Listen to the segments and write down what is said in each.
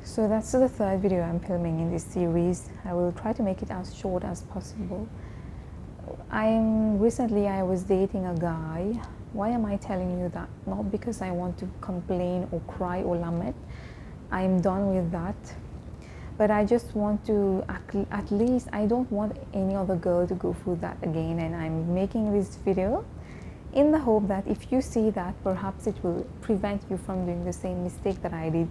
So that's the third video I'm filming in this series. I will try to make it as short as possible. Recently I was dating a guy. Why am I telling you that? Not because I want to complain or cry or lament. I'm done with that. But I just want to, at least, I don't want any other girl to go through that again. And I'm making this video in the hope that if you see that, perhaps it will prevent you from doing the same mistake that I did.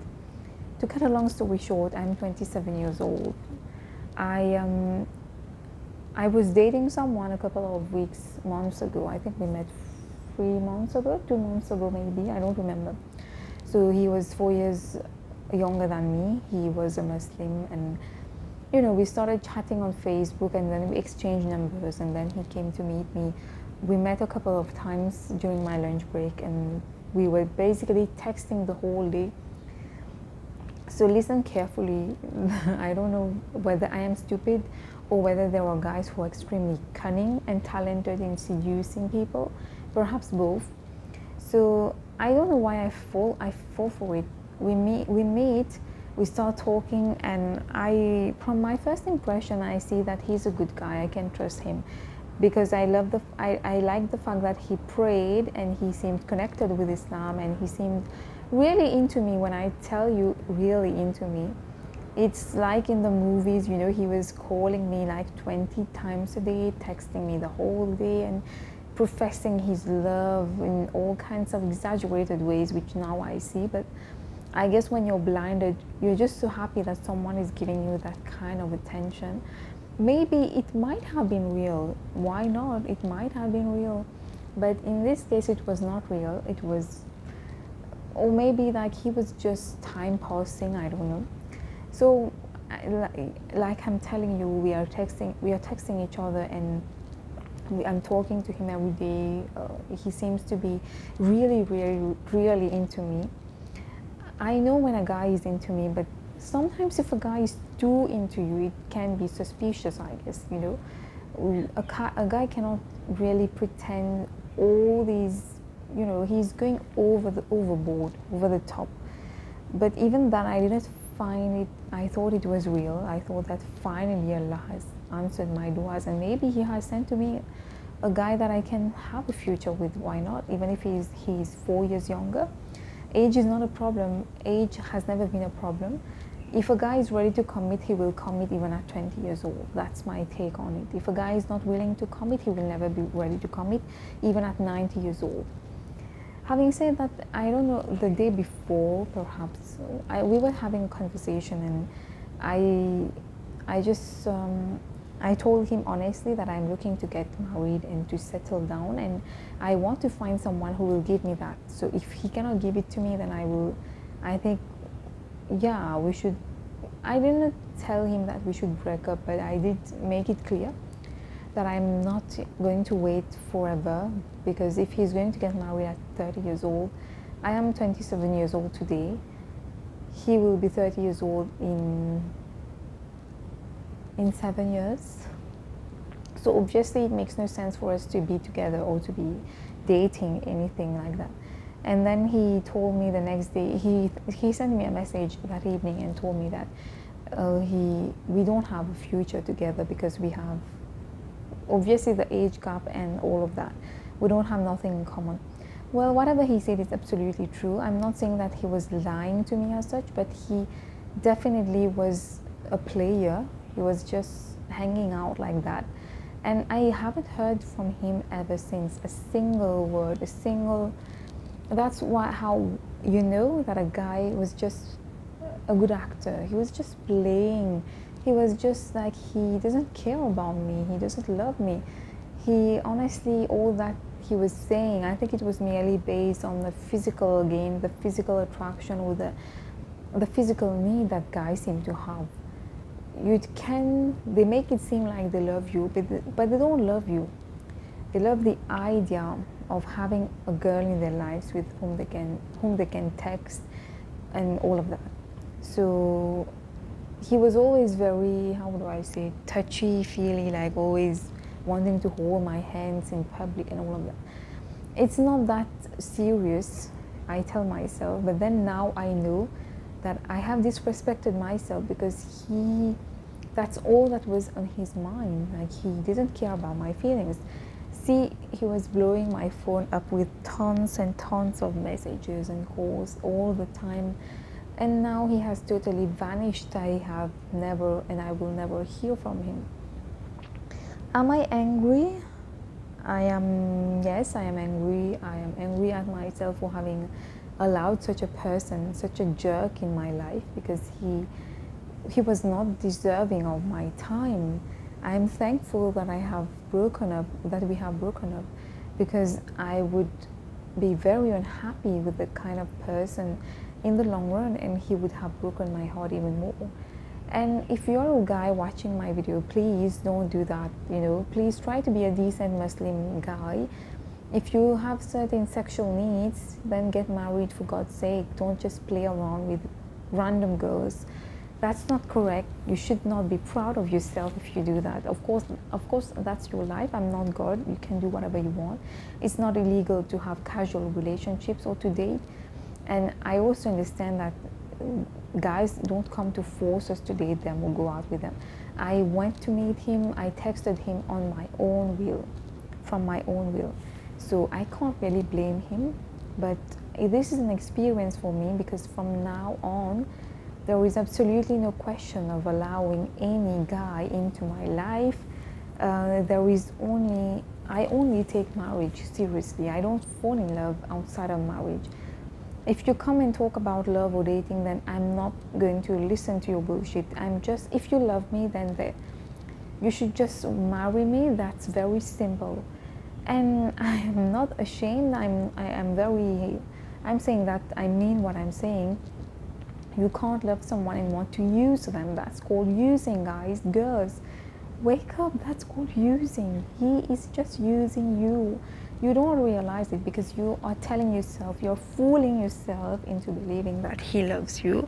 To cut a long story short, I'm 27 years old. I was dating someone a couple of months ago. I think we met 3 months ago, 2 months ago maybe, I don't remember. So he was 4 years younger than me. He was a Muslim, and we started chatting on Facebook, and then we exchanged numbers, and then he came to meet me. We met a couple of times during my lunch break, and we were basically texting the whole day. So listen carefully. I don't know whether I am stupid or whether there are guys who are extremely cunning and talented in seducing people, perhaps both. So I don't know why I fall for it. We meet, we start talking, and from my first impression, I see that he's a good guy. I can trust him because I like the fact that he prayed and he seemed connected with Islam, and he seemed really into me. When I tell you really into me, it's like in the movies, he was calling me like 20 times a day, texting me the whole day, and professing his love in all kinds of exaggerated ways, which now I see. But I guess when you're blinded, you're just so happy that someone is giving you that kind of attention. Maybe it might have been real. Why not? It might have been real. But in this case, it was not real. It was, or maybe like he was just time passing, I don't know. So like I'm telling you, we are texting each other, and I'm talking to him every day. He seems to be really, really, really into me. I know when a guy is into me, but sometimes if a guy is too into you, it can be suspicious, I guess. A guy cannot really pretend all these, he's going overboard, over the top. But even then, I didn't find it, I thought it was real. I thought that finally Allah has answered my du'as, and maybe He has sent to me a guy that I can have a future with. Why not? Even if he's 4 years younger. Age is not a problem. Age has never been a problem. If a guy is ready to commit, he will commit even at 20 years old. That's my take on it. If a guy is not willing to commit, he will never be ready to commit even at 90 years old. Having said that, I don't know, the day before, perhaps, we were having a conversation, and I told him honestly that I'm looking to get married and to settle down, and I want to find someone who will give me that. So if he cannot give it to me, then I think, yeah, we should. I didn't tell him that we should break up, but I did make it clear that I'm not going to wait forever, because if he's going to get married at 30 years old, I am 27 years old today. He will be 30 years old in 7 years. So obviously it makes no sense for us to be together or to be dating, anything like that. And then he told me the next day, he sent me a message that evening and told me that we don't have a future together because we have, obviously, the age gap and all of that. We don't have nothing in common. Well, whatever he said is absolutely true. I'm not saying that he was lying to me as such, but he definitely was a player. He was just hanging out like that. And I haven't heard from him ever since a single word, that's how you know that a guy was just a good actor. He was just playing. He was just like, he doesn't care about me. He doesn't love me. He honestly, all that he was saying, I think it was merely based on the physical, again, the physical attraction or the physical need that guys seem to have. They make it seem like they love you, but they don't love you. They love the idea of having a girl in their lives with whom they can text and all of that. So he was always very, how do I say, touchy-feely, like always wanting to hold my hands in public and all of that. It's not that serious, I tell myself, but then now I know that I have disrespected myself because that's all that was on his mind. Like, he didn't care about my feelings. See, he was blowing my phone up with tons and tons of messages and calls all the time. And now he has totally vanished. I have never and I will never hear from him. Am I angry? Yes, I am angry. I am angry at myself for having allowed such a person, such a jerk in my life, because he was not deserving of my time. I am thankful that we have broken up, because I would be very unhappy with the kind of person in the long run, and he would have broken my heart even more. And if you're a guy watching my video, please don't do that. Please try to be a decent Muslim guy. If you have certain sexual needs, then get married, for God's sake. Don't just play around with random girls. That's not correct. You should not be proud of yourself if you do that. Of course, that's your life. I'm not God. You can do whatever you want. It's not illegal to have casual relationships or to date. And I also understand that guys don't come to force us to date them or go out with them. I went to meet him. I texted him on my own will, from my own will. So I can't really blame him. But this is an experience for me, because from now on, there is absolutely no question of allowing any guy into my life. I only take marriage seriously. I don't fall in love outside of marriage. If you come and talk about love or dating, then I'm not going to listen to your bullshit. If you love me, then you should just marry me. That's very simple. And I am not ashamed. I'm saying that I mean what I'm saying. You can't love someone and want to use them. That's called using, guys. Girls, wake up. That's called using. He is just using you. You don't realize it, because you are telling yourself, you're fooling yourself into believing that he loves you.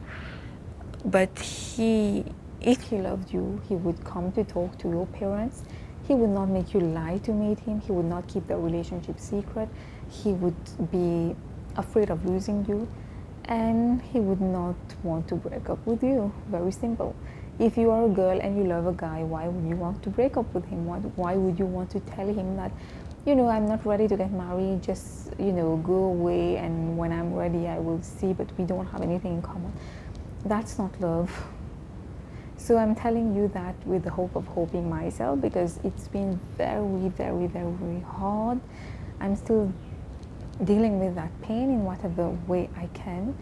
But if he loved you, he would come to talk to your parents. He would not make you lie to meet him. He would not keep the relationship secret. He would be afraid of losing you. And he would not want to break up with you. Very simple. If you are a girl and you love a guy, why would you want to break up with him? Why would you want to tell him that, I'm not ready to get married, just, go away, and when I'm ready, I will see, but we don't have anything in common? That's not love. So I'm telling you that with the hope of hoping myself, because it's been very, very, very, very hard. I'm still dealing with that pain in whatever way I can,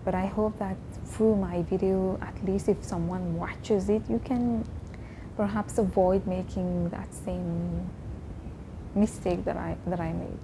but I hope that through my video, at least if someone watches it, you can perhaps avoid making that same mistake that I made.